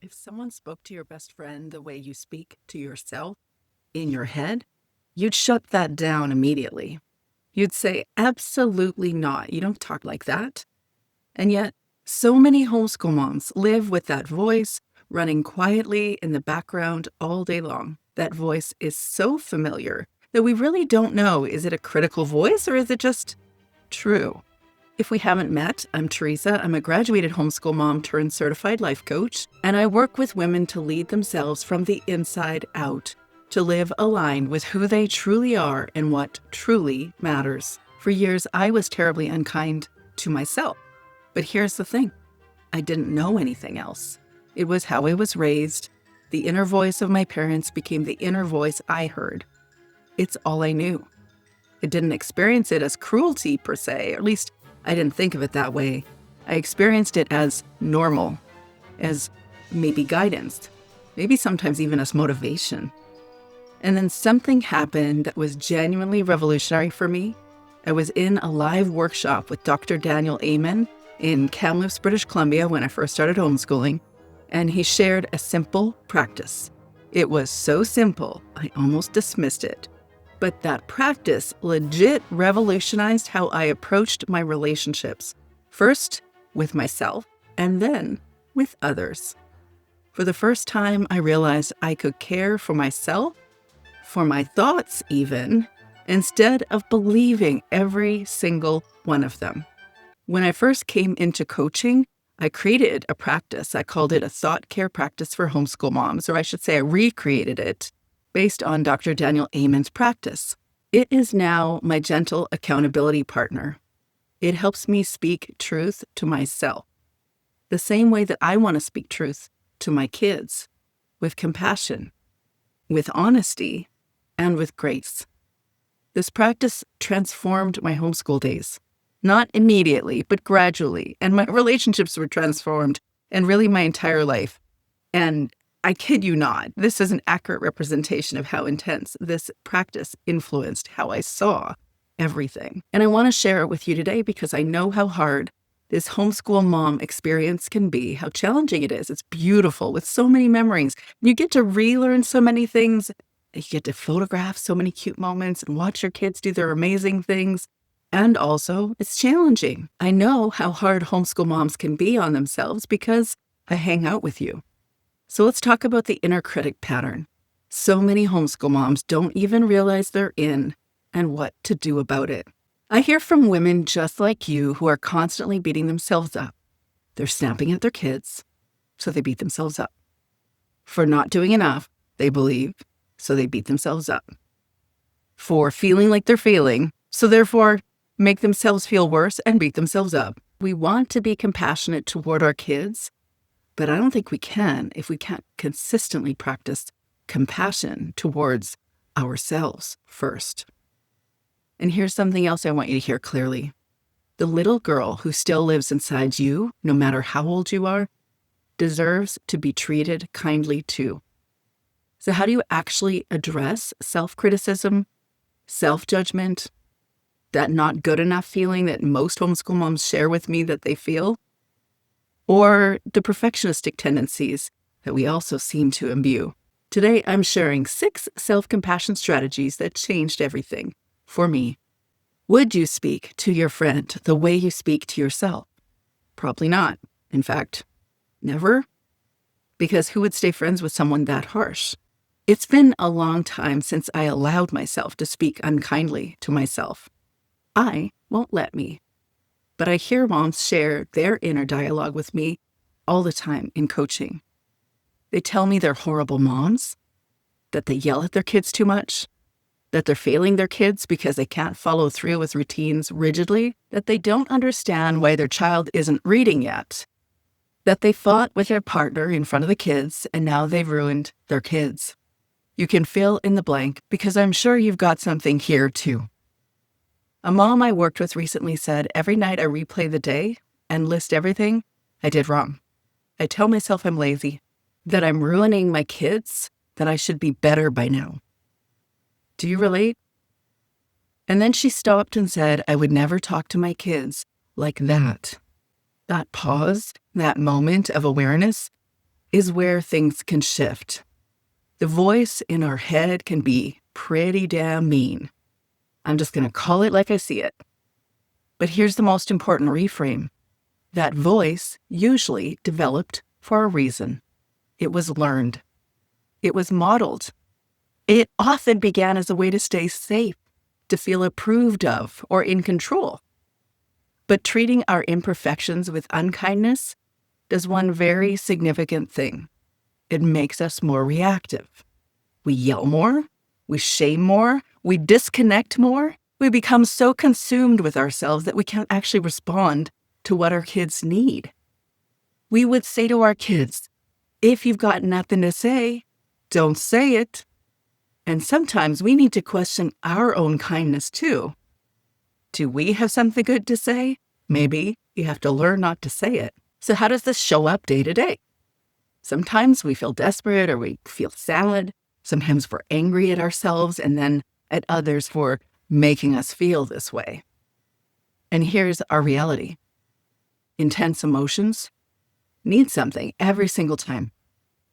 If someone spoke to your best friend the way you speak to yourself in your head, you'd shut that down immediately. You'd say, absolutely not. You don't talk like that. And yet, so many homeschool moms live with that voice running quietly in the background all day long. That voice is so familiar that we really don't know, is it a critical voice or is it just true? If we haven't met, I'm Teresa. I'm a graduated homeschool mom turned certified life coach, and I work with women to lead themselves from the inside out, to live aligned with who they truly are and what truly matters. For years, I was terribly unkind to myself. But here's the thing, I didn't know anything else. It was how I was raised. The inner voice of my parents became the inner voice I heard. It's all I knew. I didn't experience it as cruelty per se, or at least I didn't think of it that way. I experienced it as normal, as maybe guidance, maybe sometimes even as motivation. And then something happened that was genuinely revolutionary for me. I was in a live workshop with Dr. Daniel Amen in Kamloops, British Columbia when I first started homeschooling, and he shared a simple practice. It was so simple, I almost dismissed it. But that practice legit revolutionized how I approached my relationships, first with myself and then with others. For the first time, I realized I could care for myself, for my thoughts even, instead of believing every single one of them. When I first came into coaching, I created a practice. I called it a thought care practice for homeschool moms, or I should say I recreated it based on Dr. Daniel Amen's practice. It is now my gentle accountability partner. It helps me speak truth to myself, the same way that I want to speak truth to my kids, with compassion, with honesty, and with grace. This practice transformed my homeschool days, not immediately, but gradually, and my relationships were transformed, and really my entire life. And I kid you not, this is an accurate representation of how intense this practice influenced how I saw everything. And I want to share it with you today because I know how hard this homeschool mom experience can be, how challenging it is. It's beautiful with so many memories. You get to relearn so many things. You get to photograph so many cute moments and watch your kids do their amazing things. And also, it's challenging. I know how hard homeschool moms can be on themselves because I hang out with you. So let's talk about the inner critic pattern. So many homeschool moms don't even realize they're in and what to do about it. I hear from women just like you who are constantly beating themselves up. They're snapping at their kids, so they beat themselves up. For not doing enough, they believe, so they beat themselves up. For feeling like they're failing, so therefore make themselves feel worse and beat themselves up. We want to be compassionate toward our kids, but I don't think we can if we can't consistently practice compassion towards ourselves first. And here's something else I want you to hear clearly. The little girl who still lives inside you, no matter how old you are, deserves to be treated kindly too. So how do you actually address self-criticism, self-judgment, that not good enough feeling that most homeschool moms share with me that they feel? Or the perfectionistic tendencies that we also seem to imbue? Today, I'm sharing 6 self-compassion strategies that changed everything for me. Would you speak to your friend the way you speak to yourself? Probably not. In fact, never. Because who would stay friends with someone that harsh? It's been a long time since I allowed myself to speak unkindly to myself. I won't let me. But I hear moms share their inner dialogue with me all the time in coaching. They tell me they're horrible moms, that they yell at their kids too much, that they're failing their kids because they can't follow through with routines rigidly, that they don't understand why their child isn't reading yet, that they fought with their partner in front of the kids and now they've ruined their kids. You can fill in the blank because I'm sure you've got something here too. A mom I worked with recently said, every night I replay the day and list everything I did wrong. I tell myself I'm lazy, that I'm ruining my kids, that I should be better by now. Do you relate? And then she stopped and said, I would never talk to my kids like that. That pause, that moment of awareness, is where things can shift. The voice in our head can be pretty damn mean. I'm just going to call it like I see it. But here's the most important reframe. That voice usually developed for a reason. It was learned. It was modeled. It often began as a way to stay safe, to feel approved of or in control. But treating our imperfections with unkindness does one very significant thing. It makes us more reactive. We yell more, we shame more, we disconnect more. We become so consumed with ourselves that we can't actually respond to what our kids need. We would say to our kids, if you've got nothing to say, don't say it. And sometimes we need to question our own kindness too. Do we have something good to say? Maybe you have to learn not to say it. So how does this show up day to day? Sometimes we feel desperate or we feel sad. Sometimes we're angry at ourselves and then at others for making us feel this way. And here's our reality. Intense emotions need something every single time.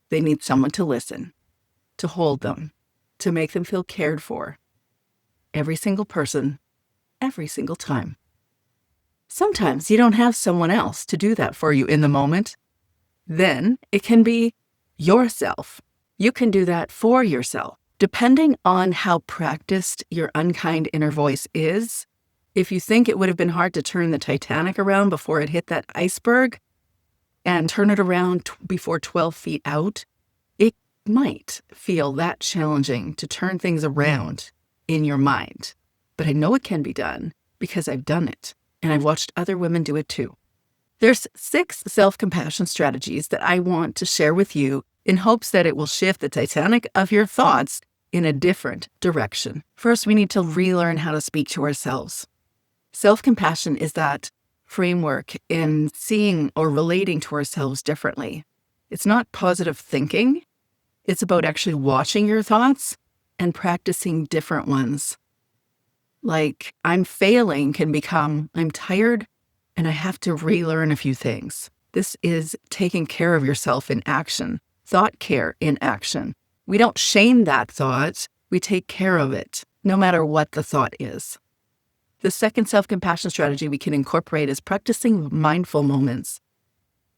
They need someone to listen, to hold them, to make them feel cared for. Every single person, every single time. Sometimes you don't have someone else to do that for you in the moment. Then it can be yourself. You can do that for yourself. Depending on how practiced your unkind inner voice is, if you think it would have been hard to turn the Titanic around before it hit that iceberg and turn it around before 12 feet out, it might feel that challenging to turn things around in your mind. But I know it can be done because I've done it and I've watched other women do it too. There's 6 self-compassion strategies that I want to share with you in hopes that it will shift the Titanic of your thoughts in a different direction. First, we need to relearn how to speak to ourselves. Self-compassion is that framework in seeing or relating to ourselves differently. It's not positive thinking. It's about actually watching your thoughts and practicing different ones. Like, I'm failing can become, I'm tired and I have to relearn a few things. This is taking care of yourself in action. Thought care in action. We don't shame that thought. We take care of it, no matter what the thought is. The second self-compassion strategy we can incorporate is practicing mindful moments.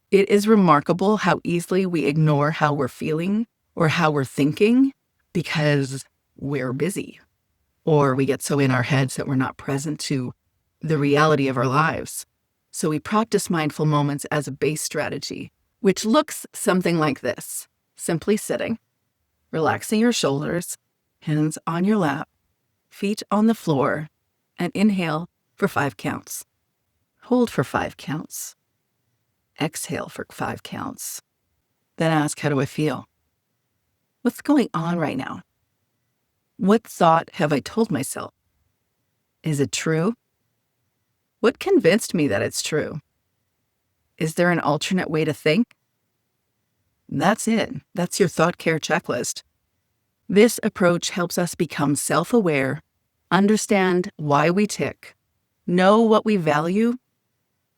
It is remarkable how easily we ignore how we're feeling or how we're thinking because we're busy, or we get so in our heads that we're not present to the reality of our lives. So we practice mindful moments as a base strategy, which looks something like this. Simply sitting, relaxing your shoulders, hands on your lap, feet on the floor, and inhale for 5 counts. Hold for 5 counts. Exhale for 5 counts. Then ask, how do I feel? What's going on right now? What thought have I told myself? Is it true? What convinced me that it's true? Is there an alternate way to think? That's it. That's your thought care checklist. This approach helps us become self-aware, understand why we tick, know what we value,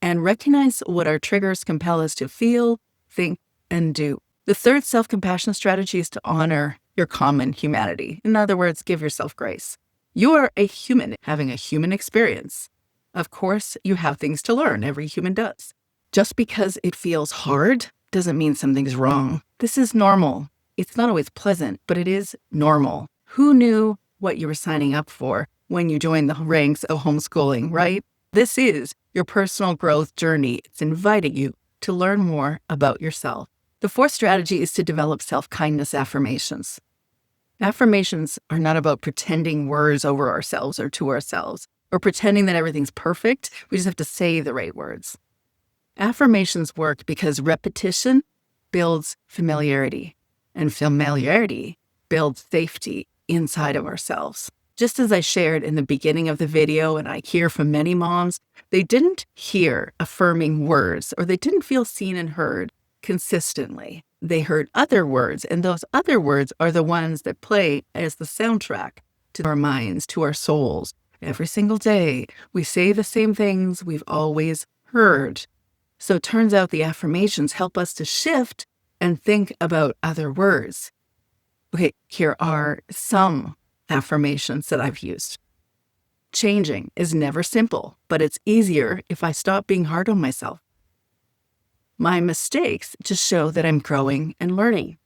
and recognize what our triggers compel us to feel, think, and do. The third self-compassion strategy is to honor your common humanity. In other words, give yourself grace. You are a human having a human experience. Of course, you have things to learn. Every human does. Just because it feels hard doesn't mean something's wrong. This is normal. It's not always pleasant, but it is normal. Who knew what you were signing up for when you joined the ranks of homeschooling, right? This is your personal growth journey. It's inviting you to learn more about yourself. The fourth strategy is to develop self-kindness affirmations. Affirmations are not about pretending words over ourselves or to ourselves, or pretending that everything's perfect. We just have to say the right words. Affirmations work because repetition builds familiarity, and familiarity builds safety inside of ourselves. Just as I shared in the beginning of the video, and I hear from many moms, they didn't hear affirming words, or they didn't feel seen and heard consistently. They heard other words, and those other words are the ones that play as the soundtrack to our minds, to our souls. Every single day, we say the same things we've always heard. So it turns out the affirmations help us to shift and think about other words. Okay, here are some affirmations that I've used. Changing is never simple, but it's easier if I stop being hard on myself. My mistakes just show that I'm growing and learning.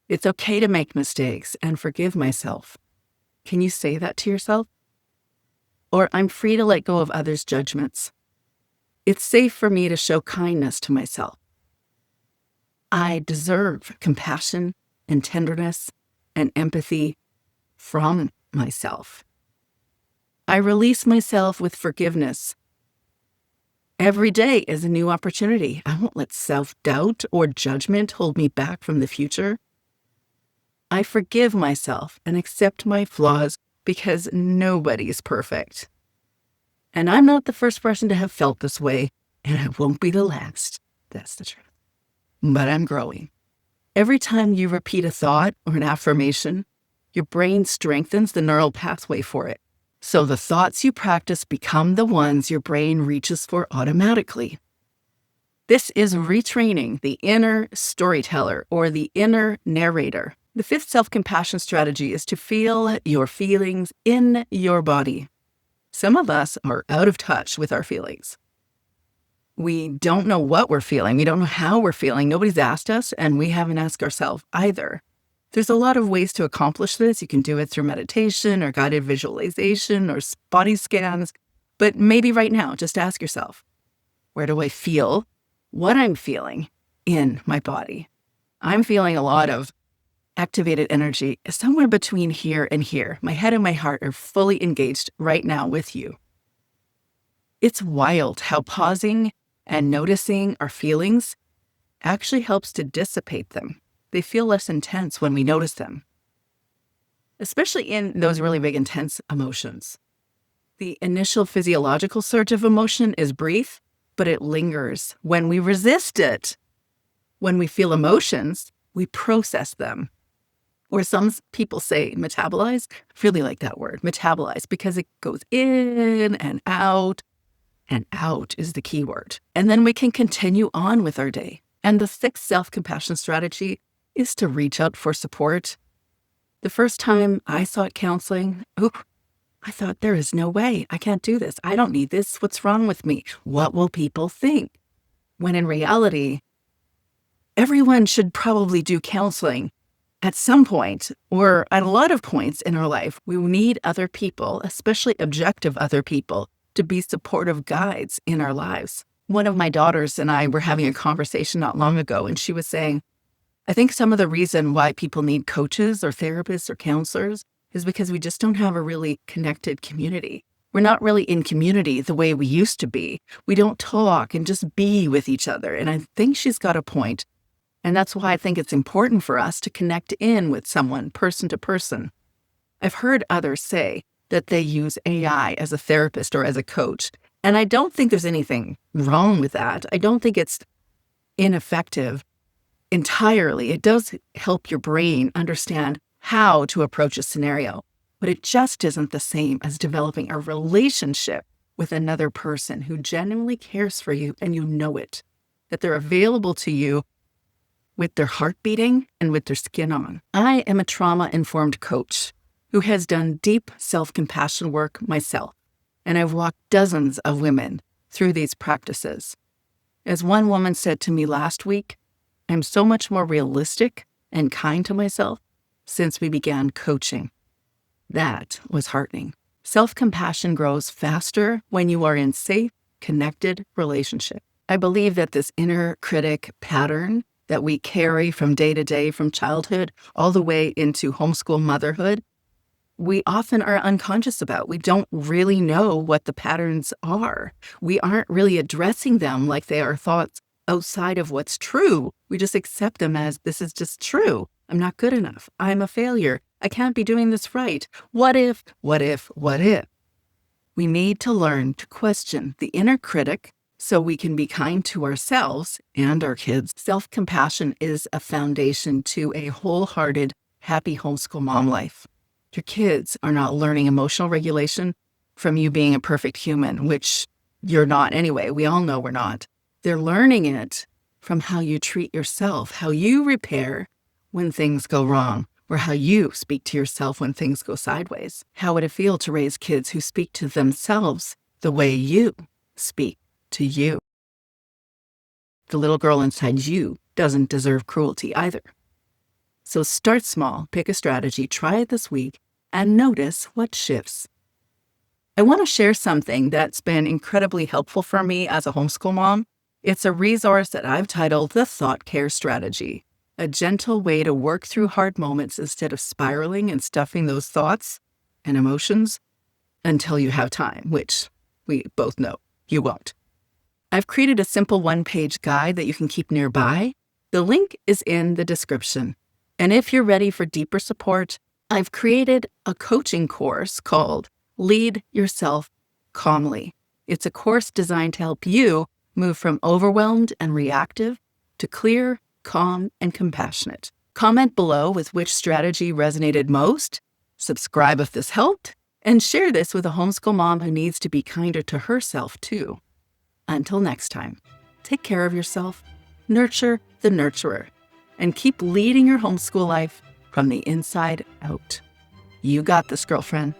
It's okay to make mistakes and forgive myself. Can you say that to yourself? Or I'm free to let go of others' judgments. It's safe for me to show kindness to myself. I deserve compassion and tenderness and empathy from myself. I release myself with forgiveness. Every day is a new opportunity. I won't let self-doubt or judgment hold me back from the future. I forgive myself and accept my flaws because nobody's perfect. And I'm not the first person to have felt this way, and I won't be the last. That's the truth. But I'm growing. Every time you repeat a thought or an affirmation, your brain strengthens the neural pathway for it. So the thoughts you practice become the ones your brain reaches for automatically. This is retraining the inner storyteller or the inner narrator. The fifth self-compassion strategy is to feel your feelings in your body. Some of us are out of touch with our feelings. We don't know what we're feeling. We don't know how we're feeling. Nobody's asked us, and we haven't asked ourselves either. There's a lot of ways to accomplish this. You can do it through meditation or guided visualization or body scans. But maybe right now, just ask yourself, where do I feel what I'm feeling in my body? I'm feeling a lot of activated energy somewhere between here and here. My head and my heart are fully engaged right now with you. It's wild how pausing and noticing our feelings actually helps to dissipate them. They feel less intense when we notice them, especially in those really big, intense emotions. The initial physiological surge of emotion is brief, but it lingers when we resist it. When we feel emotions, we process them. Or some people say metabolize. I really like that word, metabolize, because it goes in and out is the key word. And then we can continue on with our day. And the sixth self-compassion strategy is to reach out for support. The first time I sought counseling, I thought, there is no way. I can't do this. I don't need this. What's wrong with me? What will people think? When in reality, everyone should probably do counseling at some point or at a lot of points in our life. We need other people, especially objective other people, to be supportive guides in our lives. One of my daughters and I were having a conversation not long ago, and she was saying, I think some of the reason why people need coaches or therapists or counselors is because we just don't have a really connected community. We're not really in community the way we used to be. We don't talk and just be with each other. And I think she's got a point. And that's why I think it's important for us to connect in with someone, person to person. I've heard others say that they use AI as a therapist or as a coach. And I don't think there's anything wrong with that. I don't think it's ineffective entirely. It does help your brain understand how to approach a scenario, but it just isn't the same as developing a relationship with another person who genuinely cares for you and you know it, that they're available to you with their heart beating and with their skin on. I am a trauma-informed coach who has done deep self-compassion work myself, and I've walked dozens of women through these practices. As one woman said to me last week, I'm so much more realistic and kind to myself since we began coaching. That was heartening. Self-compassion grows faster when you are in safe, connected relationship. I believe that this inner critic pattern that we carry from day to day, from childhood all the way into homeschool motherhood, we often are unconscious about. We don't really know what the patterns are. We aren't really addressing them like they are thoughts outside of what's true. We just accept them as, this is just true. I'm not good enough. I'm a failure. I can't be doing this right. What if, what if, what if? We need to learn to question the inner critic so we can be kind to ourselves and our kids. Self-compassion is a foundation to a wholehearted, happy homeschool mom life. Your kids are not learning emotional regulation from you being a perfect human, which you're not anyway. We all know we're not. They're learning it from how you treat yourself, how you repair when things go wrong, or how you speak to yourself when things go sideways. How would it feel to raise kids who speak to themselves the way you speak to you? The little girl inside you doesn't deserve cruelty either. So start small, pick a strategy, try it this week, and notice what shifts. I want to share something that's been incredibly helpful for me as a homeschool mom. It's a resource that I've titled The Thought Care Strategy, a gentle way to work through hard moments instead of spiraling and stuffing those thoughts and emotions until you have time, which we both know you won't. I've created a simple one-page guide that you can keep nearby. The link is in the description. And if you're ready for deeper support, I've created a coaching course called Lead Yourself Calmly. It's a course designed to help you move from overwhelmed and reactive to clear, calm, and compassionate. Comment below with which strategy resonated most, subscribe if this helped, and share this with a homeschool mom who needs to be kinder to herself too. Until next time, take care of yourself, nurture the nurturer, and keep leading your homeschool life from the inside out. You got this, girlfriend.